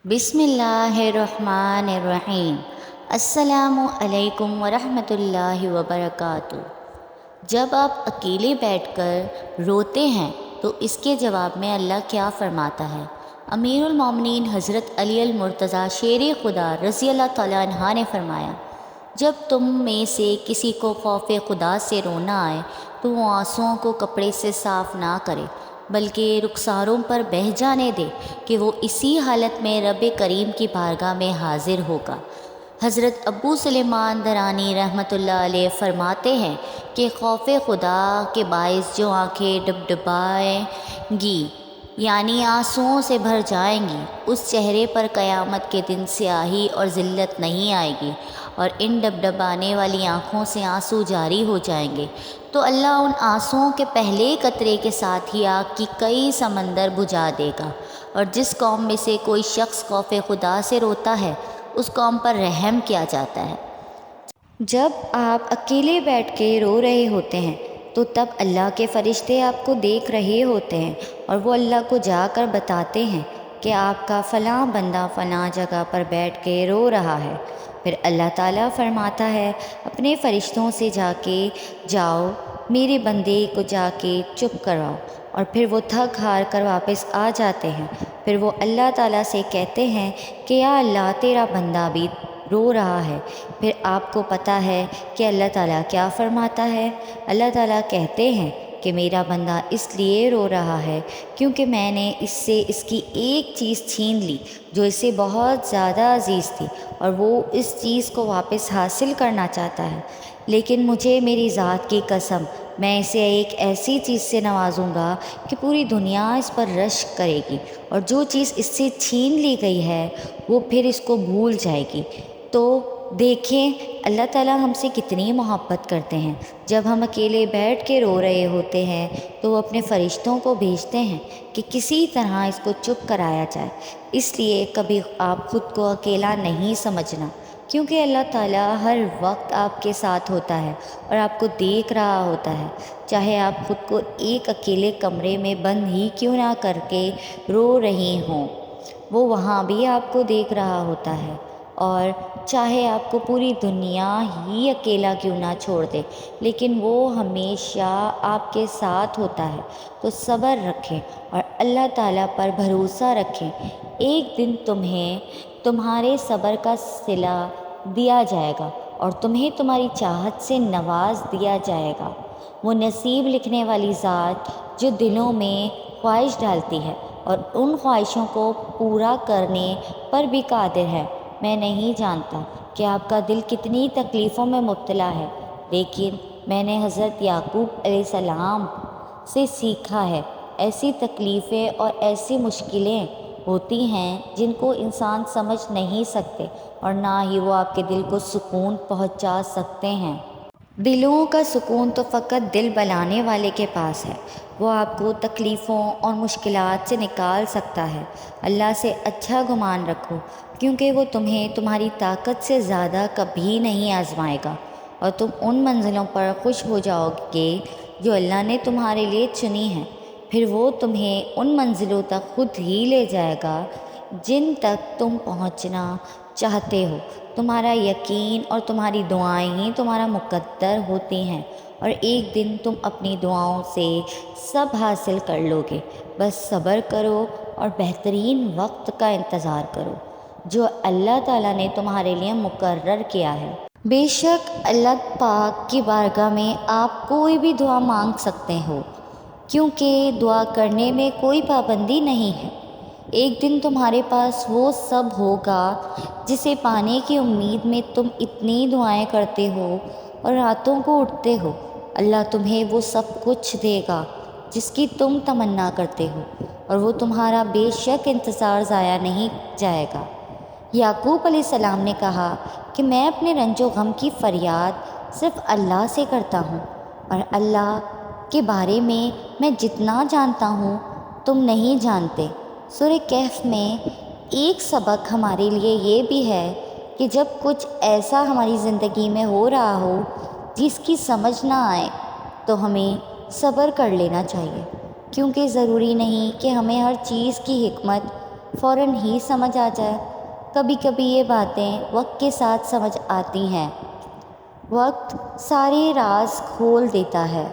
بسم اللہ الرحمن الرحیم۔ السلام علیکم ورحمۃ اللہ وبرکاتہ۔ جب آپ اکیلے بیٹھ کر روتے ہیں تو اس کے جواب میں اللہ کیا فرماتا ہے؟ امیر المومنین حضرت علی المرتضیٰ شیر خدا رضی اللہ تعالیٰ عنہ نے فرمایا، جب تم میں سے کسی کو خوف خدا سے رونا آئے تو وہ آنسوؤں کو کپڑے سے صاف نہ کرے بلکہ رخساروں پر بہہ جانے دے کہ وہ اسی حالت میں رب کریم کی بارگاہ میں حاضر ہوگا۔ حضرت ابو سلیمان درانی رحمۃ اللہ علیہ فرماتے ہیں کہ خوف خدا کے باعث جو آنکھیں ڈبڈبائیں گی یعنی آنسوؤں سے بھر جائیں گی، اس چہرے پر قیامت کے دن سیاہی اور ذلت نہیں آئے گی اور ان ڈبڈبانے والی آنکھوں سے آنسو جاری ہو جائیں گے تو اللہ ان آنسوؤں کے پہلے قطرے کے ساتھ ہی آگ کی کئی سمندر بجھا دے گا۔ اور جس قوم میں سے کوئی شخص خوف خدا سے روتا ہے اس قوم پر رحم کیا جاتا ہے۔ جب آپ اکیلے بیٹھ کے رو رہے ہوتے ہیں تو تب اللہ کے فرشتے آپ کو دیکھ رہے ہوتے ہیں اور وہ اللہ کو جا کر بتاتے ہیں کہ آپ کا فلاں بندہ فلاں جگہ پر بیٹھ کے رو رہا ہے۔ پھر اللہ تعالیٰ فرماتا ہے اپنے فرشتوں سے جا کے جاؤ میرے بندے کو جا کے چپ کراؤ، اور پھر وہ تھک ہار کر واپس آ جاتے ہیں۔ پھر وہ اللہ تعالیٰ سے کہتے ہیں کہ یا اللہ تیرا بندہ بھی رو رہا ہے۔ پھر آپ کو پتہ ہے کہ اللہ تعالیٰ کیا فرماتا ہے؟ اللہ تعالیٰ کہتے ہیں کہ میرا بندہ اس لیے رو رہا ہے کیونکہ میں نے اس سے اس کی ایک چیز چھین لی جو اسے بہت زیادہ عزیز تھی اور وہ اس چیز کو واپس حاصل کرنا چاہتا ہے، لیکن مجھے میری ذات کی قسم میں اسے ایک ایسی چیز سے نوازوں گا کہ پوری دنیا اس پر رشک کرے گی، اور جو چیز اس سے چھین لی گئی ہے وہ پھر اس کو بھول جائے گی۔ تو دیکھیں اللہ تعالیٰ ہم سے کتنی محبت کرتے ہیں۔ جب ہم اکیلے بیٹھ کے رو رہے ہوتے ہیں تو وہ اپنے فرشتوں کو بھیجتے ہیں کہ کسی طرح اس کو چپ کرایا جائے۔ اس لیے کبھی آپ خود کو اکیلا نہیں سمجھنا، کیونکہ اللہ تعالیٰ ہر وقت آپ کے ساتھ ہوتا ہے اور آپ کو دیکھ رہا ہوتا ہے، چاہے آپ خود کو ایک اکیلے کمرے میں بند ہی کیوں نہ کر کے رو رہی ہوں، وہ وہاں بھی آپ کو دیکھ رہا ہوتا ہے۔ اور چاہے آپ کو پوری دنیا ہی اکیلا کیوں نہ چھوڑ دے لیکن وہ ہمیشہ آپ کے ساتھ ہوتا ہے۔ تو صبر رکھیں اور اللہ تعالیٰ پر بھروسہ رکھیں، ایک دن تمہیں تمہارے صبر کا صلہ دیا جائے گا اور تمہیں تمہاری چاہت سے نواز دیا جائے گا۔ وہ نصیب لکھنے والی ذات جو دلوں میں خواہش ڈالتی ہے اور ان خواہشوں کو پورا کرنے پر بھی قادر ہے۔ میں نہیں جانتا کہ آپ کا دل کتنی تکلیفوں میں مبتلا ہے، لیکن میں نے حضرت یعقوب علیہ السلام سے سیکھا ہے ایسی تکلیفیں اور ایسی مشکلیں ہوتی ہیں جن کو انسان سمجھ نہیں سکتے اور نہ ہی وہ آپ کے دل کو سکون پہنچا سکتے ہیں۔ دلوں کا سکون تو فقط دل بلانے والے کے پاس ہے، وہ آپ کو تکلیفوں اور مشکلات سے نکال سکتا ہے۔ اللہ سے اچھا گمان رکھو کیونکہ وہ تمہیں تمہاری طاقت سے زیادہ کبھی نہیں آزمائے گا، اور تم ان منزلوں پر خوش ہو جاؤ گے جو اللہ نے تمہارے لیے چنی ہیں۔ پھر وہ تمہیں ان منزلوں تک خود ہی لے جائے گا جن تک تم پہنچنا چاہتے ہو۔ تمہارا یقین اور تمہاری دعائیں ہی تمہارا مقدر ہوتی ہیں، اور ایک دن تم اپنی دعاؤں سے سب حاصل کر لو گے۔ بس صبر کرو اور بہترین وقت کا انتظار کرو جو اللہ تعالیٰ نے تمہارے لیے مقرر کیا ہے۔ بے شک اللہ پاک کی بارگاہ میں آپ کوئی بھی دعا مانگ سکتے ہو، کیونکہ دعا کرنے میں کوئی پابندی نہیں ہے۔ ایک دن تمہارے پاس وہ سب ہوگا جسے پانے کی امید میں تم اتنی دعائیں کرتے ہو اور راتوں کو اٹھتے ہو۔ اللہ تمہیں وہ سب کچھ دے گا جس کی تم تمنا کرتے ہو، اور وہ تمہارا بے شک انتظار ضائع نہیں جائے گا۔ یعقوب علیہ السلام نے کہا کہ میں اپنے رنج و غم کی فریاد صرف اللہ سے کرتا ہوں، اور اللہ کے بارے میں جتنا جانتا ہوں تم نہیں جانتے۔ سورہ کہف میں ایک سبق ہمارے لیے یہ بھی ہے کہ جب کچھ ایسا ہماری زندگی میں ہو رہا ہو جس کی سمجھ نہ آئے تو ہمیں صبر کر لینا چاہیے، کیونکہ ضروری نہیں کہ ہمیں ہر چیز کی حکمت فوراً ہی سمجھ آ جائے۔ کبھی کبھی یہ باتیں وقت کے ساتھ سمجھ آتی ہیں، وقت سارے راز کھول دیتا ہے۔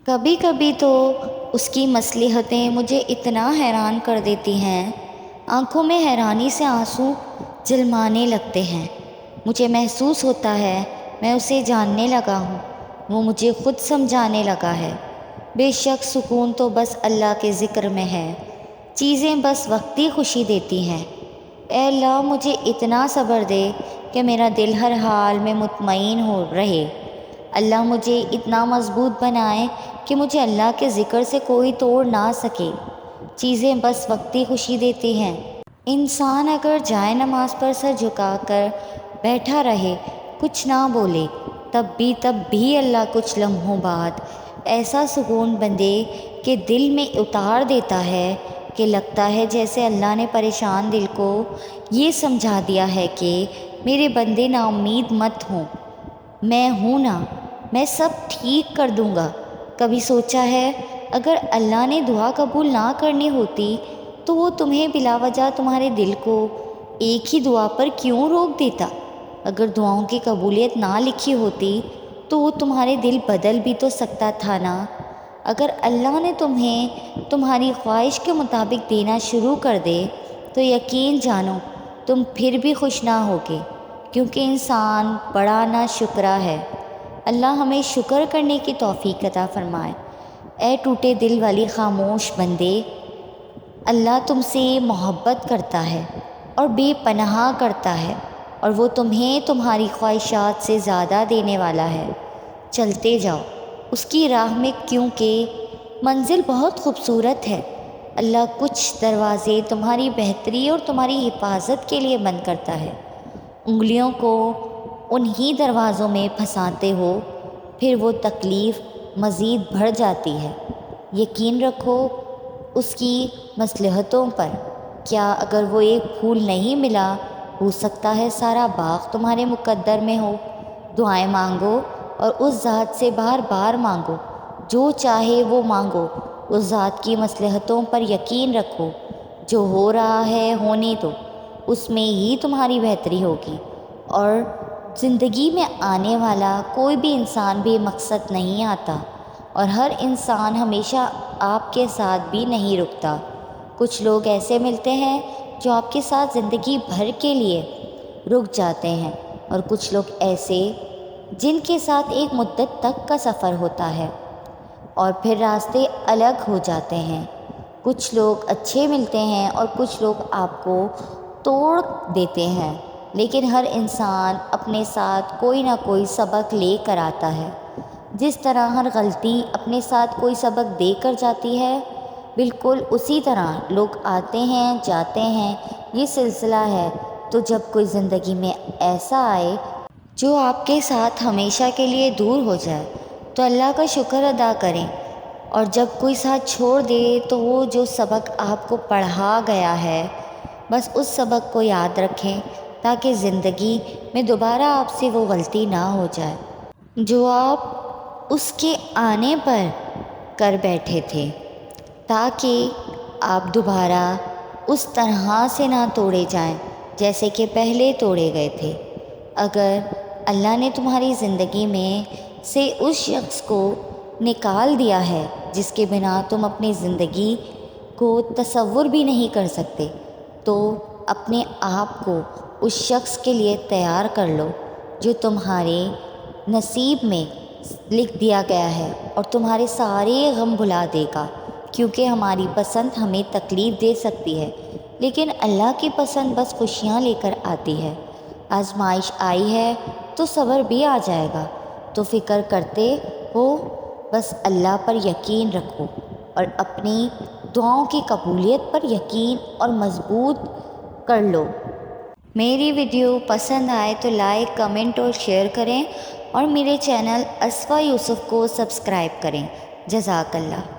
کبھی کبھی تو اس کی مصلحتیں مجھے اتنا حیران کر دیتی ہیں، آنکھوں میں حیرانی سے آنسو جلمانے لگتے ہیں۔ مجھے محسوس ہوتا ہے میں اسے جاننے لگا ہوں، وہ مجھے خود سمجھانے لگا ہے۔ بے شک سکون تو بس اللہ کے ذکر میں ہے، چیزیں بس وقتی خوشی دیتی ہیں۔ اے اللہ مجھے اتنا صبر دے کہ میرا دل ہر حال میں مطمئن ہو رہے۔ اللہ مجھے اتنا مضبوط بنائے کہ مجھے اللہ کے ذکر سے کوئی توڑ نہ سکے۔ چیزیں بس وقتی خوشی دیتی ہیں۔ انسان اگر جائے نماز پر سر جھکا کر بیٹھا رہے، کچھ نہ بولے، تب بھی اللہ کچھ لمحوں بعد ایسا سکون بندے کے دل میں اتار دیتا ہے کہ لگتا ہے جیسے اللہ نے پریشان دل کو یہ سمجھا دیا ہے کہ میرے بندے نا امید مت ہوں، میں ہوں نا، میں سب ٹھیک کر دوں گا۔ کبھی سوچا ہے اگر اللہ نے دعا قبول نہ کرنی ہوتی تو وہ تمہیں بلا وجہ تمہارے دل کو ایک ہی دعا پر کیوں روک دیتا؟ اگر دعاؤں کی قبولیت نہ لکھی ہوتی تو وہ تمہارے دل بدل بھی تو سکتا تھا نا۔ اگر اللہ نے تمہیں تمہاری خواہش کے مطابق دینا شروع کر دے تو یقین جانو تم پھر بھی خوش نہ ہوگے، کیونکہ انسان بڑا نا شکرا ہے۔ اللہ ہمیں شکر کرنے کی توفیق عطا فرمائے۔ اے ٹوٹے دل والی خاموش بندے، اللہ تم سے محبت کرتا ہے اور بے پناہ کرتا ہے، اور وہ تمہیں تمہاری خواہشات سے زیادہ دینے والا ہے۔ چلتے جاؤ اس کی راہ میں، کیونکہ منزل بہت خوبصورت ہے۔ اللہ کچھ دروازے تمہاری بہتری اور تمہاری حفاظت کے لیے بند کرتا ہے۔ انگلیوں کو انہی دروازوں میں پھنساتے ہو، پھر وہ تکلیف مزید بڑھ جاتی ہے۔ یقین رکھو اس کی مصلحتوں پر۔ کیا اگر وہ ایک پھول نہیں ملا، ہو سکتا ہے سارا باغ تمہارے مقدر میں ہو۔ دعائیں مانگو اور اس ذات سے بار بار مانگو، جو چاہے وہ مانگو۔ اس ذات کی مصلحتوں پر یقین رکھو۔ جو ہو رہا ہے ہونے دو، اس میں ہی تمہاری بہتری ہوگی۔ اور زندگی میں آنے والا کوئی بھی انسان بے مقصد نہیں آتا، اور ہر انسان ہمیشہ آپ کے ساتھ بھی نہیں رکتا۔ کچھ لوگ ایسے ملتے ہیں جو آپ کے ساتھ زندگی بھر کے لیے رک جاتے ہیں، اور کچھ لوگ ایسے جن کے ساتھ ایک مدت تک کا سفر ہوتا ہے اور پھر راستے الگ ہو جاتے ہیں۔ کچھ لوگ اچھے ملتے ہیں اور کچھ لوگ آپ کو توڑ دیتے ہیں، لیکن ہر انسان اپنے ساتھ کوئی نہ کوئی سبق لے کر آتا ہے۔ جس طرح ہر غلطی اپنے ساتھ کوئی سبق دے کر جاتی ہے، بالکل اسی طرح لوگ آتے ہیں جاتے ہیں، یہ سلسلہ ہے۔ تو جب کوئی زندگی میں ایسا آئے جو آپ کے ساتھ ہمیشہ کے لیے دور ہو جائے تو اللہ کا شکر ادا کریں، اور جب کوئی ساتھ چھوڑ دے تو وہ جو سبق آپ کو پڑھا گیا ہے بس اس سبق کو یاد رکھیں، تاکہ زندگی میں دوبارہ آپ سے وہ غلطی نہ ہو جائے جو آپ اس کے آنے پر کر بیٹھے تھے، تاکہ آپ دوبارہ اس طرح سے نہ توڑے جائیں جیسے کہ پہلے توڑے گئے تھے۔ اگر اللہ نے تمہاری زندگی میں سے اس شخص کو نکال دیا ہے جس کے بنا تم اپنی زندگی کو تصور بھی نہیں کر سکتے، تو اپنے آپ کو اس شخص کے لیے تیار کر لو جو تمہارے نصیب میں لکھ دیا گیا ہے، اور تمہارے سارے غم بھلا دے گا۔ کیونکہ ہماری پسند ہمیں تکلیف دے سکتی ہے، لیکن اللہ کی پسند بس خوشیاں لے کر آتی ہے۔ آزمائش آئی ہے تو صبر بھی آ جائے گا۔ تو فکر کرتے ہو بس اللہ پر یقین رکھو، اور اپنی دعاؤں کی قبولیت پر یقین اور مضبوط کر لو۔ میری ویڈیو پسند آئے تو لائک، کمنٹ اور شیئر کریں، اور میرے چینل اسفا یوسف کو سبسکرائب کریں۔ جزاک اللہ۔